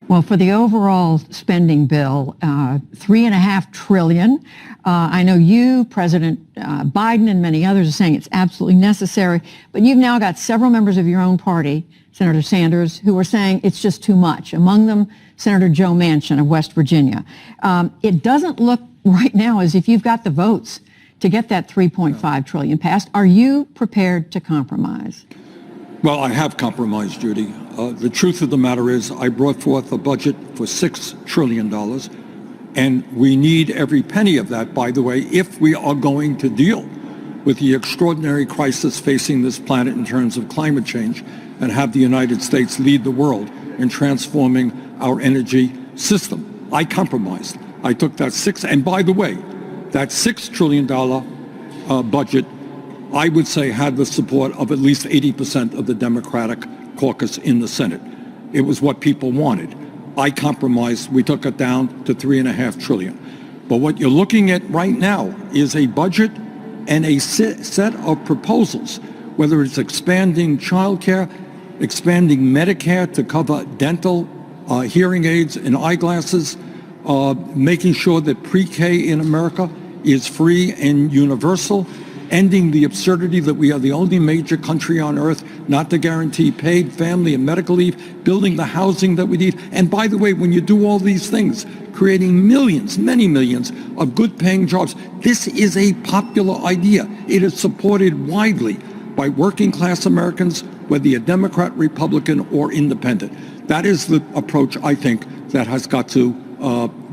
Well, for the overall spending bill, $3.5 trillion. I know you, President Biden, and many others are saying it's absolutely necessary, but you've now got several members of your own party, Senator Sanders, who are saying it's just too much. Among them, Senator Joe Manchin of West Virginia. It doesn't look right now as if you've got the votes to get that $3.5 trillion passed. Are you prepared to compromise? Well, I have compromised, Judy. The truth of the matter is I brought forth a budget for $6 trillion, and we need every penny of that, by the way, if we are going to deal with the extraordinary crisis facing this planet in terms of climate change and have the United States lead the world in transforming our energy system. I compromised. I took that and by the way, that $6 trillion budget, I would say, had the support of at least 80% of the Democratic caucus in the Senate. It was what people wanted. I compromised. We took it down to $3.5 trillion. But what you're looking at right now is a budget and a set of proposals, whether it's expanding child care, expanding Medicare to cover dental, hearing aids, and eyeglasses, making sure that pre-K in America is free and universal, ending the absurdity that we are the only major country on earth not to guarantee paid family and medical leave, building the housing that we need. And by the way, when you do all these things, creating millions, many millions of good paying jobs, this is a popular idea. It is supported widely by working class Americans, whether you're Democrat, Republican, or independent. That is the approach, I think, that has got to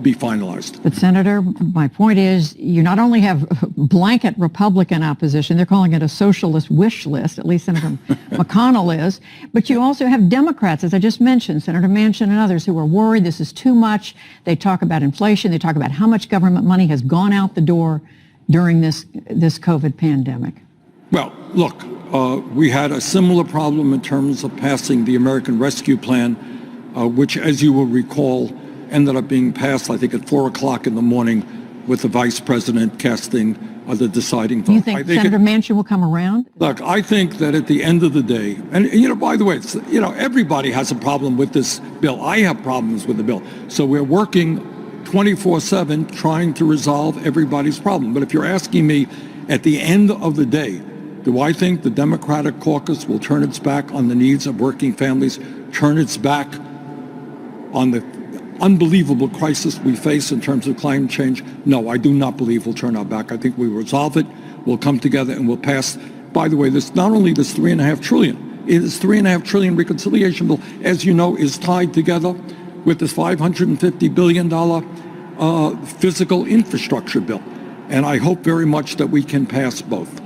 be finalized. But Senator, my point is, you not only have blanket Republican opposition, they're calling it a socialist wish list, at least Senator McConnell is, but you also have Democrats, as I just mentioned, Senator Manchin and others, who are worried this is too much. They talk about inflation. They talk about how much government money has gone out the door during this COVID pandemic. Well, look, we had a similar problem in terms of passing the American Rescue Plan, which, as you will recall, ended up being passed, I think, at 4 o'clock in the morning with the vice president casting the deciding vote. Do you think Senator Manchin will come around? Look, I think that at the end of the day, and by the way, everybody has a problem with this bill. I have problems with the bill. So we're working 24/7 trying to resolve everybody's problem. But if you're asking me, at the end of the day, do I think the Democratic caucus will turn its back on the needs of working families, turn its back on the unbelievable crisis we face in terms of climate change? No, I do not believe we'll turn our back. I think we will resolve it. We'll come together and we'll pass. By the way, this not only this $3.5 trillion, it is $3.5 trillion reconciliation bill, as you know, is tied together with this $550 billion physical infrastructure bill. And I hope very much that we can pass both.